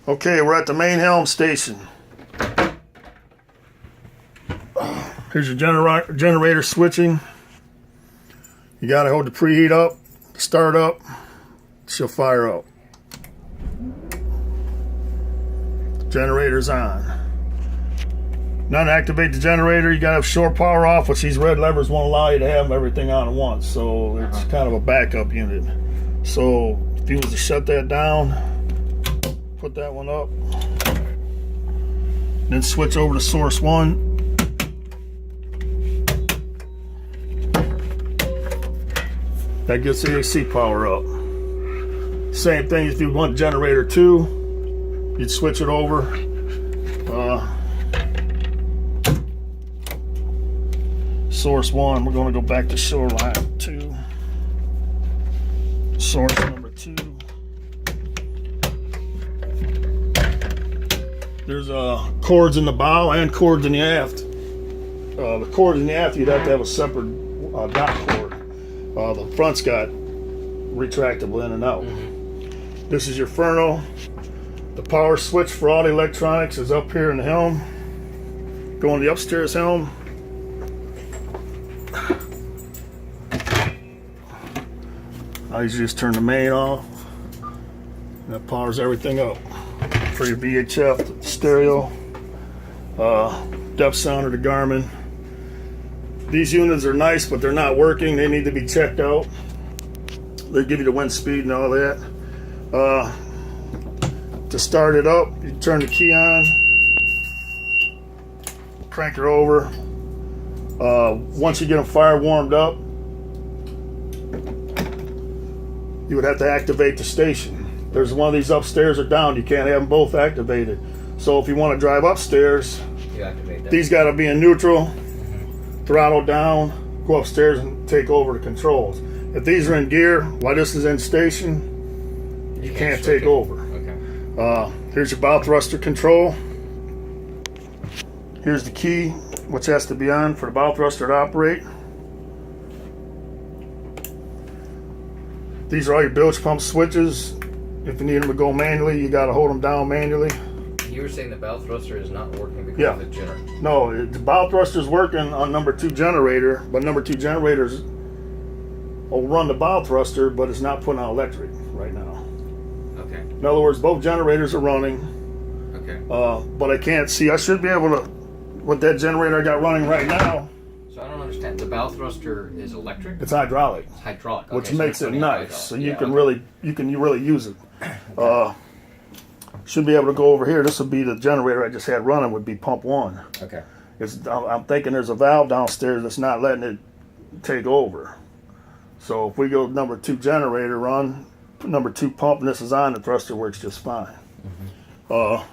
Okay, we're at the main helm station. Here's your generator switching. You gotta hold the preheat up, start up, she'll fire up. The generator's on. Now to activate the generator, you gotta have shore power off, which these red levers won't allow you to have everything on at once. So it's kind of a backup unit. So if you was to shut that down, put that one up, then switch over to source 1. That gets the AC power up. Same thing if you want generator 2, you'd switch it over. Source 1, we're going to go back to shoreline 2. Source number 2. There's cords in the bow and cords in the aft. The cords in the aft, you'd have to have a separate dot cord. The front's got retractable in and out. This is your furnace. The power switch for all the electronics is up here in the helm. Go in the upstairs helm. Now you just turn the main off. That powers everything up. For your VHF, the stereo, depth sounder, the Garmin. These units are nice, but they're not working. They need to be checked out. They give you the wind speed and all that. To start it up, you turn the key on, crank her over. Once you get them fire warmed up, you would have to activate the station. There's one of these upstairs or down. You can't have them both activated. So if you want to drive upstairs, you activate that. These got to be in neutral. Throttle down, go upstairs and take over the controls. If these are in gear, while this is in station, you can't take over. Okay. Here's your bow thruster control. Here's the key, which has to be on for the bow thruster to operate. These are all your bilge pump switches. If you need them to go manually, you got to hold them down manually. You were saying the bow thruster is not working because of the generator. No, the bow thruster is working on number 2 generator, but number 2 generators will run the bow thruster, but it's not putting out electric right now. Okay. In other words, both generators are running. Okay. But I can't see. I should be able to, with that generator I got running right now. So I don't understand. The bow thruster is electric? It's hydraulic. It's hydraulic. Okay, Which so makes it nice. So you can okay. really use it. Should be able to go over here. This would be the generator I just had running, would be pump 1. Okay. I'm thinking there's a valve downstairs that's not letting it take over. So if we go number 2 generator run, number 2 pump, and this is on, the thruster works just fine. To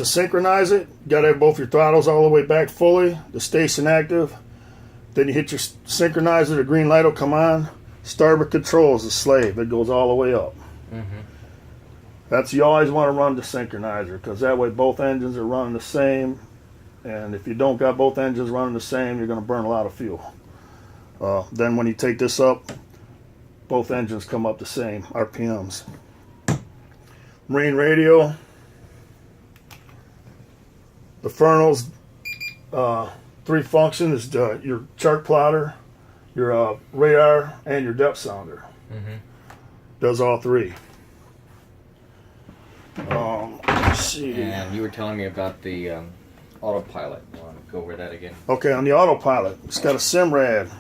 synchronize it, you gotta have both your throttles all the way back fully, the station active. Then you hit your synchronizer, the green light will come on. Starboard control is the slave. It goes all the way up. You always want to run the synchronizer, because that way both engines are running the same. And if you don't got both engines running the same, you're going to burn a lot of fuel. Then when you take this up, both engines come up the same RPMs. Marine radio. The Fernal's 3 functions is your chart plotter, your radar, and your depth sounder. Does all 3. Let's see. And you were telling me about the autopilot. You want to go over that again? Okay, on the autopilot, it's got a SIMRAD.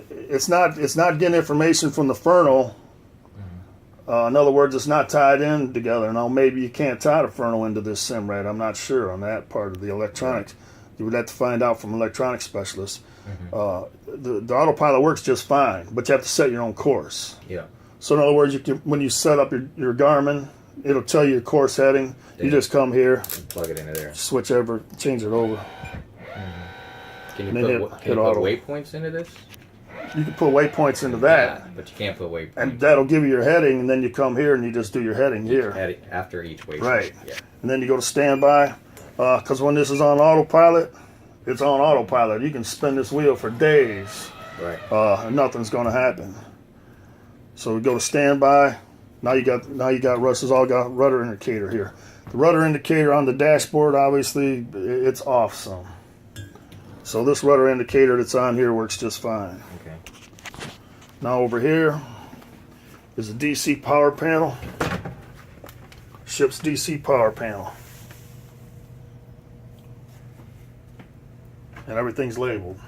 It's not getting information from the Fernal. In other words, it's not tied in together. Now, maybe you can't tie the Fernal into this SIMRAD. I'm not sure on that part of the electronics. You would have to find out from an electronics specialist. The autopilot works just fine, but you have to set your own course. Yeah. So in other words, when you set up your Garmin, it'll tell you your course heading. You just come here, plug it into there, switch over, change it over. Can you put waypoints into this? You can put waypoints into that. Yeah, but you can't put waypoints. And that'll give you your heading, and then you come here and you just do your heading here. After each waypoint. Right. Yeah. And then you go to standby. Because when this is on autopilot, it's on autopilot. You can spin this wheel for days. Right. And nothing's going to happen. So we go to standby. Now you got Russ has all got rudder indicator here. The rudder indicator on the dashboard, obviously, it's off some. So this rudder indicator that's on here works just fine. Okay. Now over here is a DC power panel. Ship's DC power panel. And everything's labeled.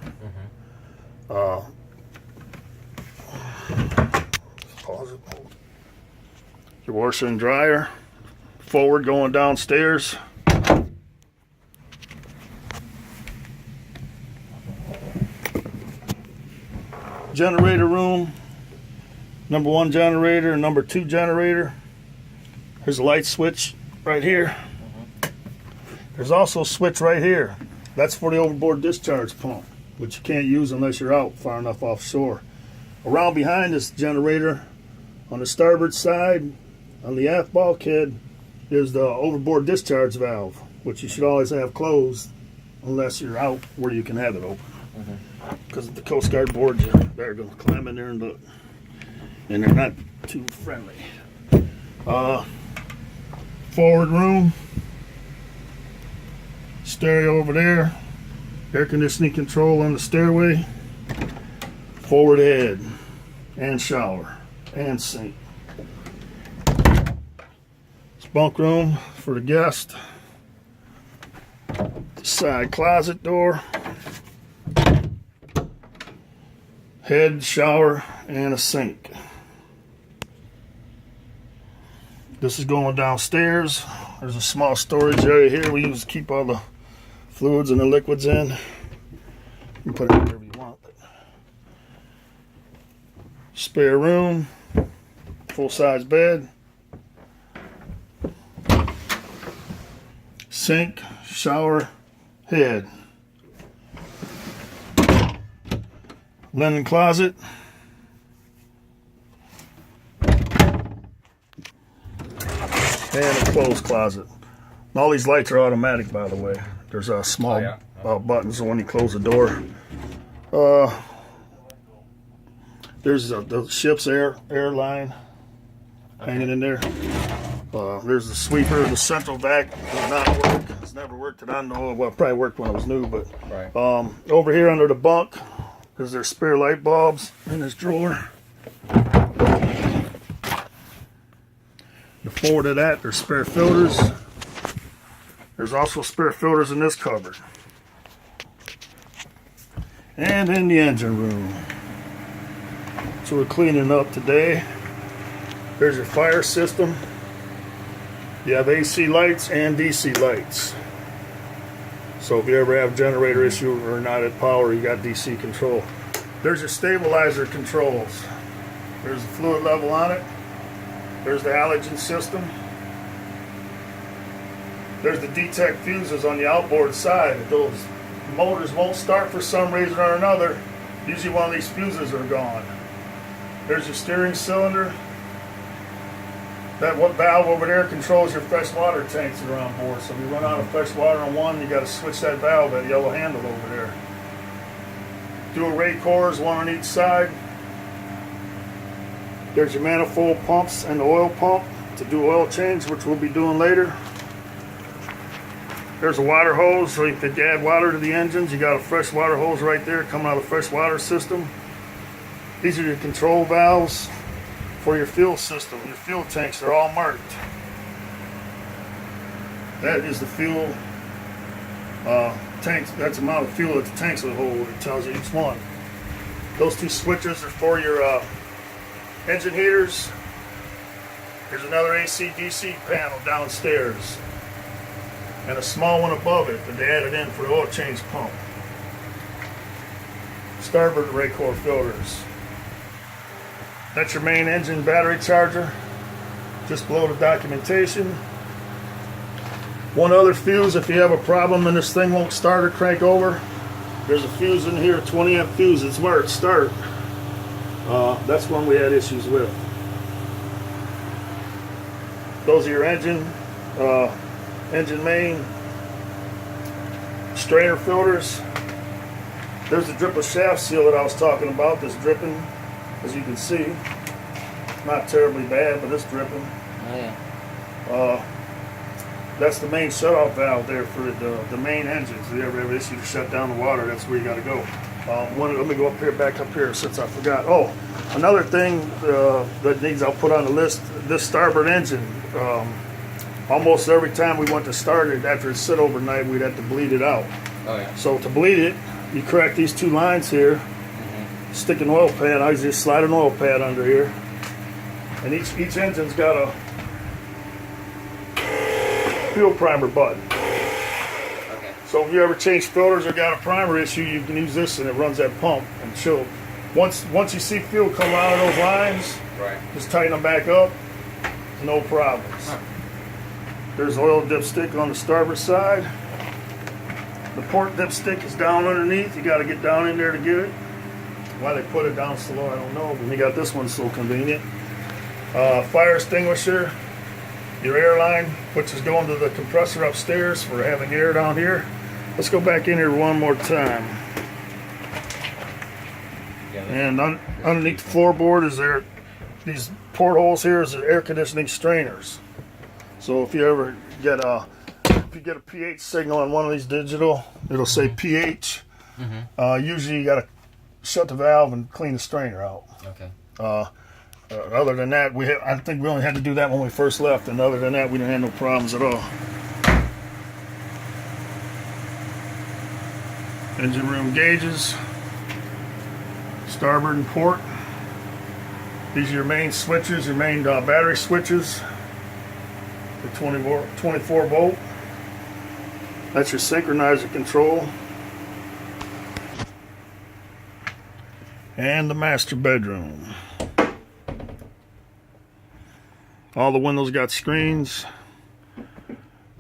Pause it. Your washer and dryer. Forward going downstairs. Generator room. Number 1 generator, number 2 generator. There's a light switch right here. There's also a switch right here. That's for the overboard discharge pump, which you can't use unless you're out far enough offshore. Around behind this generator, on the starboard side, on the aft bulkhead, is the overboard discharge valve, which you should always have closed unless you're out where you can have it open. Because the Coast Guard boards, they're going to climb in there and look. And they're not too friendly. Forward room. Stereo over there. Air conditioning control on the stairway. Forward head. And shower. And sink. It's bunk room for the guest. The side closet door. Head, shower, and a sink. This is going downstairs. There's a small storage area here we use to keep all the fluids and the liquids in. You can put it wherever you want. Spare room, full-size bed, sink, shower, head. Linen closet. And a clothes closet. And all these lights are automatic, by the way. There's a small buttons when you close the door. There's the ship's airline hanging in there. There's the sweeper. The central vac does not work. It's never worked that I know of. Well, it probably worked when it was new, but over here under the bunk, there's their spare light bulbs in this drawer. Forward of that, there's spare filters. There's also spare filters in this cupboard. And in the engine room. So we're cleaning up today. There's your fire system. You have AC lights and DC lights. So if you ever have a generator issue or not at power, you got DC control. There's your stabilizer controls. There's the fluid level on it. There's the halogen system. There's the detect fuses on the outboard side. If those motors won't start for some reason or another, usually one of these fuses are gone. There's your steering cylinder. That valve over there controls your fresh water tanks that are on board. So if you run out of fresh water on one, you got to switch that valve, that yellow handle over there. Dual rate cores, one on each side. There's your manifold pumps and the oil pump to do oil change, which we'll be doing later. There's a water hose, so if you add water to the engines, you got a fresh water hose right there coming out of the fresh water system. These are your control valves for your fuel system. Your fuel tanks, they're all marked. That is the fuel tanks. That's the amount of fuel that the tanks will hold. It tells you each one. Those two switches are for your engine heaters. There's another AC/DC panel downstairs and a small one above it that they added in for the oil change pump. Starboard array core filters. That's your main engine battery charger, just below the documentation. One other fuse, if you have a problem and this thing won't start or crank over, there's a fuse in here, a 20 amp fuse. It's where it starts. That's one we had issues with. Those are your engine main strainer filters. There's the dripper shaft seal that I was talking about that's dripping, as you can see. It's not terribly bad, but it's dripping. Oh yeah. That's the main shutoff valve there for the main engines. If you ever have an issue to shut down the water, that's where you got to go. Let me go up here, back up here, since I forgot. Oh, another thing that needs, I'll put on the list, this starboard engine. Almost every time we went to start it, after it sit overnight, we'd have to bleed it out. Oh yeah. So to bleed it, you crack these two lines here, stick an oil pad. I just slide an oil pad under here, and each engine's got a fuel primer button. Okay. So if you ever change filters or got a primer issue, you can use this and it runs that pump. And she'll, once you see fuel come out of those lines, Right. just tighten them back up, no problems. Huh. There's oil dipstick on the starboard side. The port dipstick is down underneath. You got to get down in there to get it. Why they put it down so low, I don't know. But we got this one so convenient. Fire extinguisher. Your air line, which is going to the compressor upstairs for having air down here. Let's go back in here one more time. Yeah. And underneath the floorboard is there, these portholes here is the air conditioning strainers. So if you ever get a pH signal on one of these digital, it'll say pH. Usually you got to shut the valve and clean the strainer out. Okay. Other than that, I think we only had to do that when we first left, and other than that, we didn't have no problems at all. Engine room gauges, starboard and port. These are your main switches, your main battery switches. The 24 volt. That's your synchronizer control. And the master bedroom. All the windows got screens.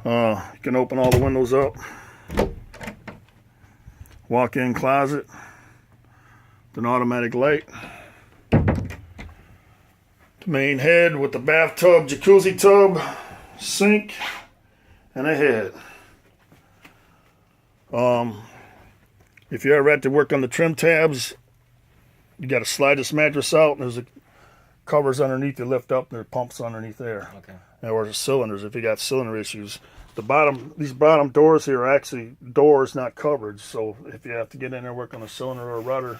You can open all the windows up. Walk-in closet. An automatic light. The main head with the bathtub, jacuzzi tub, sink, and a head. If you ever had to work on the trim tabs, you got to slide this mattress out, and there's a covers underneath you lift up, and there are pumps underneath there. Okay. Or the cylinders if you got cylinder issues. These bottom doors here are actually doors, not cupboards. So if you have to get in there and work on a cylinder or a rudder,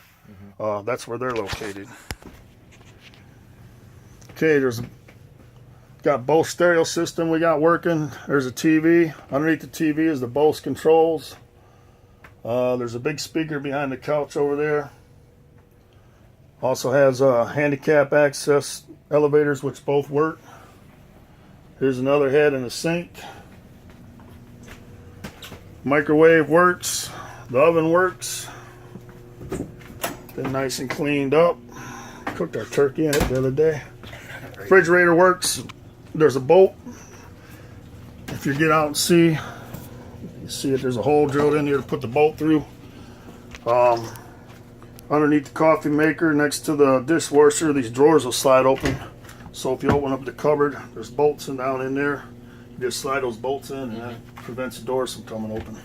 that's where they're located. Okay, got Bose stereo system we got working. There's a TV. Underneath the TV is the Bose controls. There's a big speaker behind the couch over there. Also has handicap access elevators, which both work. Here's another head and a sink. Microwave works. The oven works. Been nice and cleaned up. Cooked our turkey in it the other day. Refrigerator works. There's a bolt. If you get out and see, you see it. There's a hole drilled in here to put the bolt through. Underneath the coffee maker, next to the dishwasher, these drawers will slide open. So if you open up the cupboard, there's bolts down in there. You just slide those bolts in, and that prevents the doors from coming open.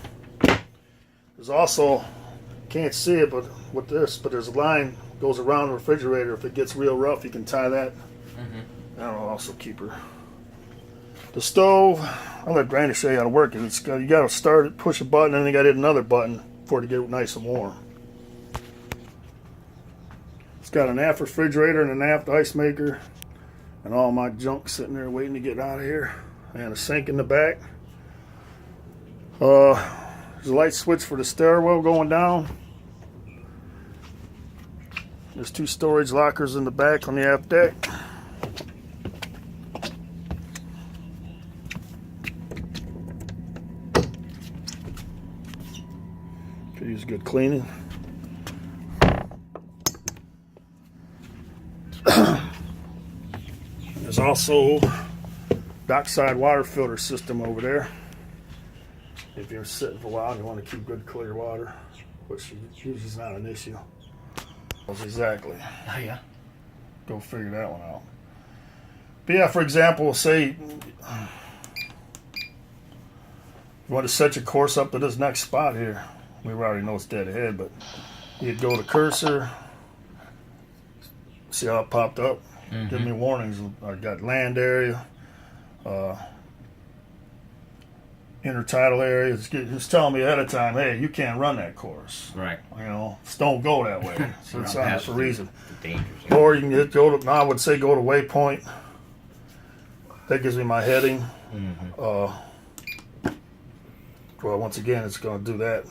There's also, can't see it, but with this, but there's a line goes around the refrigerator. If it gets real rough, you can tie that. That'll also keep her. The stove, I'll let Brandon show you how to work it. You got to start it, push a button, and then you got to hit another button for it to get nice and warm. It's got an aft refrigerator and an aft ice maker, and all my junk sitting there waiting to get out of here. And a sink in the back. There's a light switch for the stairwell going down. There's 2 storage lockers in the back on the aft deck. Could use good cleaning. There's also dockside water filter system over there. If you're sitting for a while and you want to keep good clear water, which usually is not an issue. Exactly. Oh yeah. Go figure that one out. But yeah, for example, say you want to set your course up to this next spot here. We already know it's dead ahead, but you'd go to cursor, see how it popped up. Give me warnings. I got land area, intertidal area. It's telling me ahead of time, hey, you can't run that course. Right. You know, just don't go that way. So it's on for a reason. The dangers. Or you can go to, I would say go to waypoint. That gives me my heading. Well, once again, it's going to do that,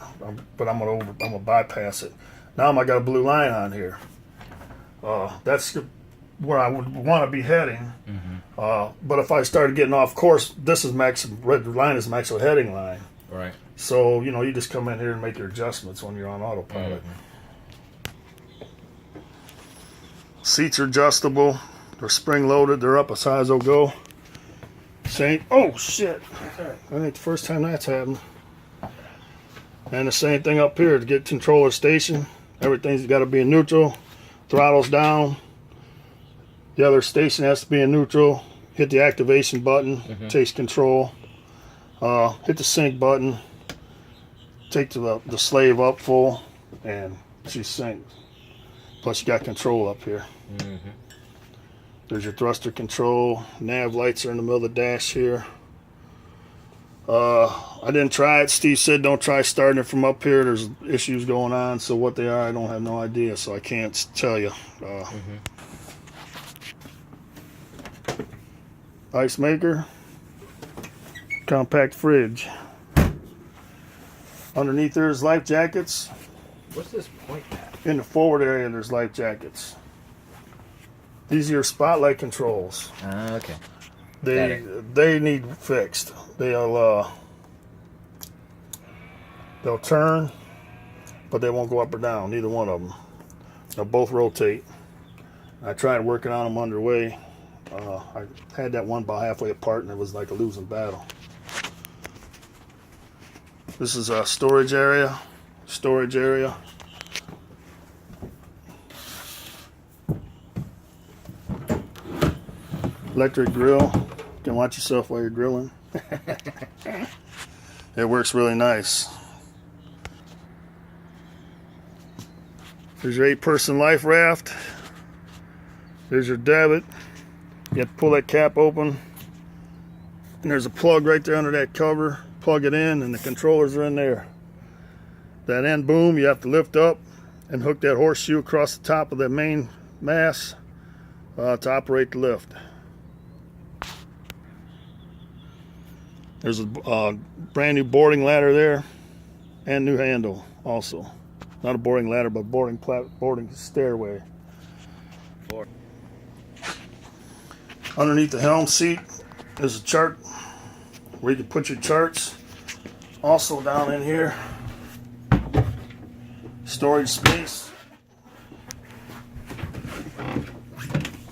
but I'm gonna bypass it. Now I got a blue line on here. That's where I would want to be heading. But if I started getting off course, this is max. Red line is max heading line. Right. So you know, you just come in here and make your adjustments when you're on autopilot. Seats are adjustable. They're spring loaded. They're up as high as they'll go. Same. Oh shit! I think the first time that's happened. And the same thing up here to get controller station. Everything's got to be in neutral. Throttle's down. The other station has to be in neutral. Hit the activation button. Takes control. Hit the sync button. Take the slave up full, and she syncs. Plus you got control up here. There's your thruster control. Nav lights are in the middle of the dash here. I didn't try it. Steve said don't try starting it from up here. There's issues going on, so what they are, I don't have no idea, so I can't tell you. Ice maker, compact fridge. Underneath there's life jackets. What's this point at? In the forward area, there's life jackets. These are your spotlight controls. Okay. They need fixed. They'll turn, but they won't go up or down. Neither one of them. They'll both rotate. I tried working on them underway. I had that one about halfway apart, and it was like a losing battle. This is a storage area. Storage area. Electric grill. You can watch yourself while you're grilling. It works really nice. There's your 8-person life raft. There's your davit. You have to pull that cap open. And there's a plug right there under that cover. Plug it in and the controllers are in there. That end boom you have to lift up and hook that horseshoe across the top of the main mast to operate the lift. There's a brand new boarding ladder there and new handle also. Not a boarding ladder, but boarding stairway. Underneath the helm seat, there's a chart where you can put your charts. Also down in here, storage space.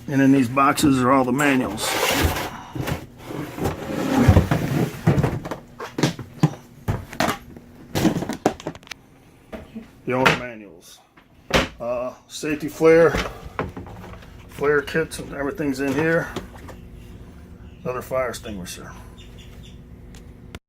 And in these boxes are all the manuals. The owner manuals. Safety flare kits, and everything's in here. Another fire extinguisher.